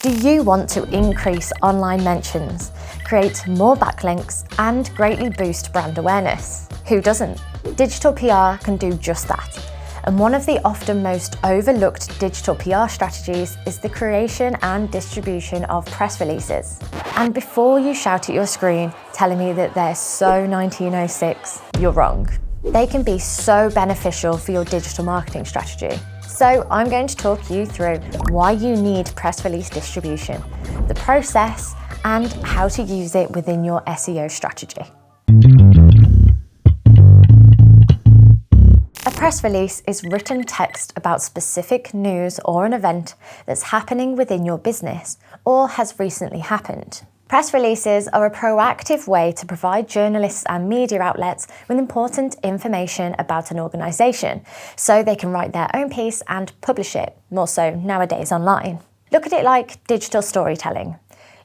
Do you want to increase online mentions, create more backlinks, and greatly boost brand awareness? Who doesn't? Digital PR can do just that. And one of the often most overlooked digital PR strategies is the creation and distribution of press releases. And before you shout at your screen telling me that they're so 1906, you're wrong. They can be so beneficial for your digital marketing strategy. So I'm going to talk you through why you need press release distribution, the process, and how to use it within your SEO strategy. A press release is written text about specific news or an event that's happening within your business or has recently happened. Press releases are a proactive way to provide journalists and media outlets with important information about an organisation, so they can write their own piece and publish it, more so nowadays online. Look at it like digital storytelling.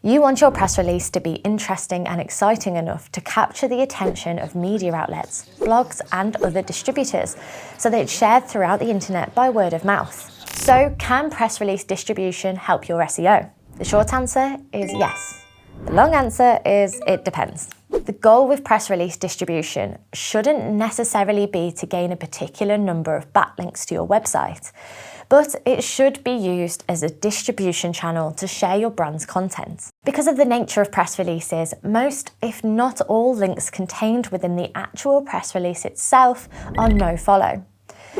You want your press release to be interesting and exciting enough to capture the attention of media outlets, blogs, and other distributors, so that it's shared throughout the internet by word of mouth. So, can press release distribution help your SEO? The short answer is yes. The long answer is it depends. The goal with press release distribution shouldn't necessarily be to gain a particular number of backlinks to your website, but it should be used as a distribution channel to share your brand's content. Because of the nature of press releases, most, if not all, links contained within the actual press release itself are no-follow.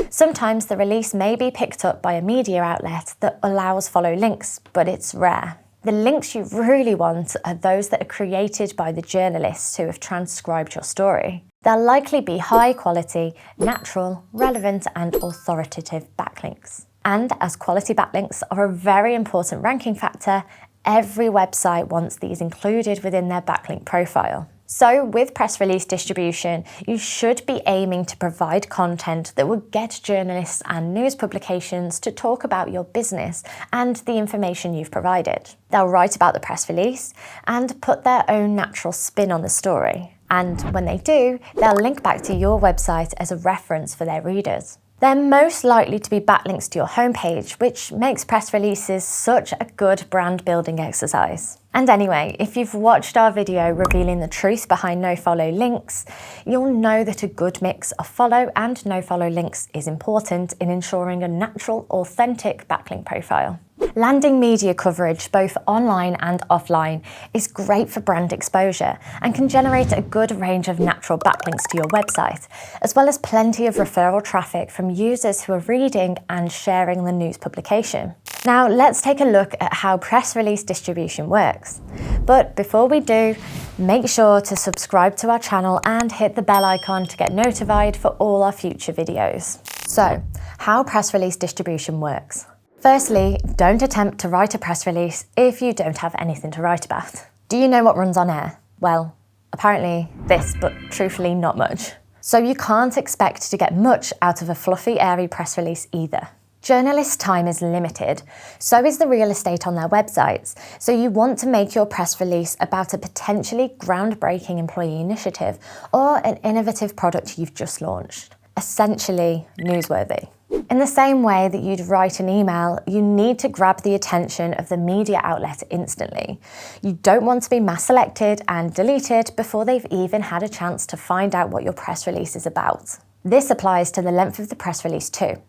Sometimes the release may be picked up by a media outlet that allows follow links, but it's rare. The links you really want are those that are created by the journalists who have transcribed your story. They'll likely be high quality, natural, relevant, and authoritative backlinks. And as quality backlinks are a very important ranking factor, every website wants these included within their backlink profile. So with press release distribution, you should be aiming to provide content that will get journalists and news publications to talk about your business and the information you've provided. They'll write about the press release and put their own natural spin on the story. And when they do, they'll link back to your website as a reference for their readers. They're most likely to be backlinks to your homepage, which makes press releases such a good brand building exercise. And anyway, if you've watched our video revealing the truth behind no-follow links, you'll know that a good mix of follow and no-follow links is important in ensuring a natural, authentic backlink profile. Landing media coverage, both online and offline, is great for brand exposure and can generate a good range of natural backlinks to your website, as well as plenty of referral traffic from users who are reading and sharing the news publication. Now, let's take a look at how press release distribution works. But before we do, make sure to subscribe to our channel and hit the bell icon to get notified for all our future videos. So, how press release distribution works. Firstly, don't attempt to write a press release if you don't have anything to write about. Do you know what runs on air? Well, apparently this, but truthfully not much. So you can't expect to get much out of a fluffy, airy press release either. Journalists' time is limited, so is the real estate on their websites, so you want to make your press release about a potentially groundbreaking employee initiative or an innovative product you've just launched. Essentially newsworthy. In the same way that you'd write an email, you need to grab the attention of the media outlet instantly. You don't want to be mass selected and deleted before they've even had a chance to find out what your press release is about. This applies to the length of the press release too.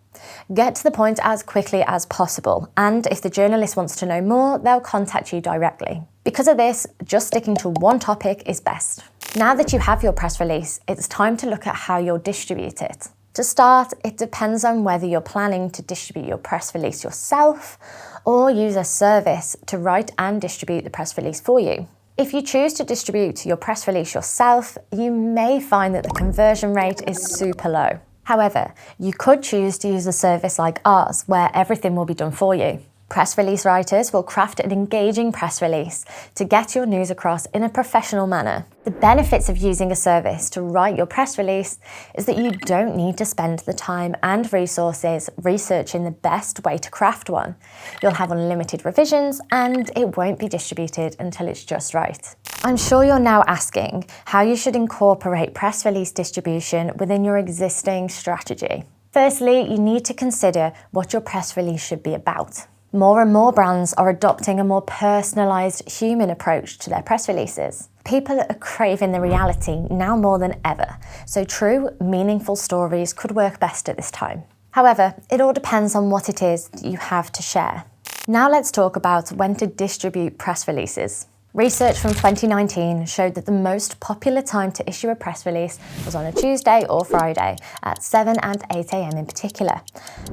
Get to the point as quickly as possible, and if the journalist wants to know more, they'll contact you directly. Because of this, just sticking to one topic is best. Now that you have your press release, it's time to look at how you'll distribute it. To start, it depends on whether you're planning to distribute your press release yourself or use a service to write and distribute the press release for you. If you choose to distribute your press release yourself, you may find that the conversion rate is super low. However, you could choose to use a service like ours, where everything will be done for you. Press release writers will craft an engaging press release to get your news across in a professional manner. The benefits of using a service to write your press release is that you don't need to spend the time and resources researching the best way to craft one. You'll have unlimited revisions and it won't be distributed until it's just right. I'm sure you're now asking how you should incorporate press release distribution within your existing strategy. Firstly, you need to consider what your press release should be about. More and more brands are adopting a more personalised human approach to their press releases. People are craving the reality now more than ever, so true, meaningful stories could work best at this time. However, it all depends on what it is that you have to share. Now let's talk about when to distribute press releases. Research from 2019 showed that the most popular time to issue a press release was on a Tuesday or Friday at 7 and 8 a.m. in particular.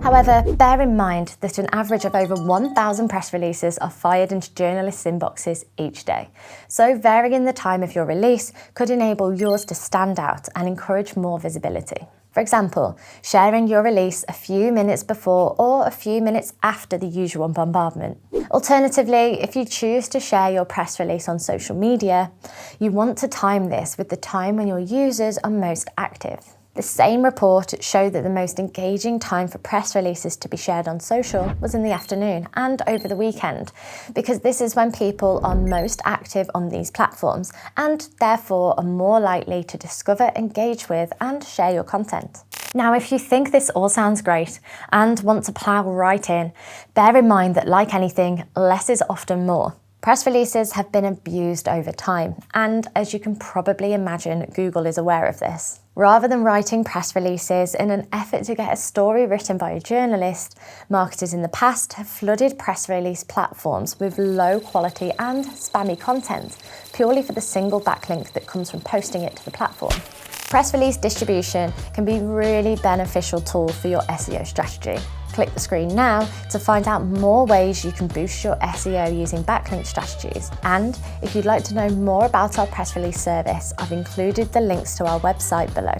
However, bear in mind that an average of over 1,000 press releases are fired into journalists' inboxes each day. So varying the time of your release could enable yours to stand out and encourage more visibility. For example, sharing your release a few minutes before or a few minutes after the usual bombardment. Alternatively, if you choose to share your press release on social media, you want to time this with the time when your users are most active. The same report showed that the most engaging time for press releases to be shared on social was in the afternoon and over the weekend, because this is when people are most active on these platforms and therefore are more likely to discover, engage with, and share your content. Now, if you think this all sounds great and want to plow right in, bear in mind that, like anything, less is often more. Press releases have been abused over time, and as you can probably imagine, Google is aware of this. Rather than writing press releases in an effort to get a story written by a journalist, marketers in the past have flooded press release platforms with low quality and spammy content, purely for the single backlink that comes from posting it to the platform. Press release distribution can be a really beneficial tool for your SEO strategy. Click the screen now to find out more ways you can boost your SEO using backlink strategies. And if you'd like to know more about our press release service, I've included the links to our website below.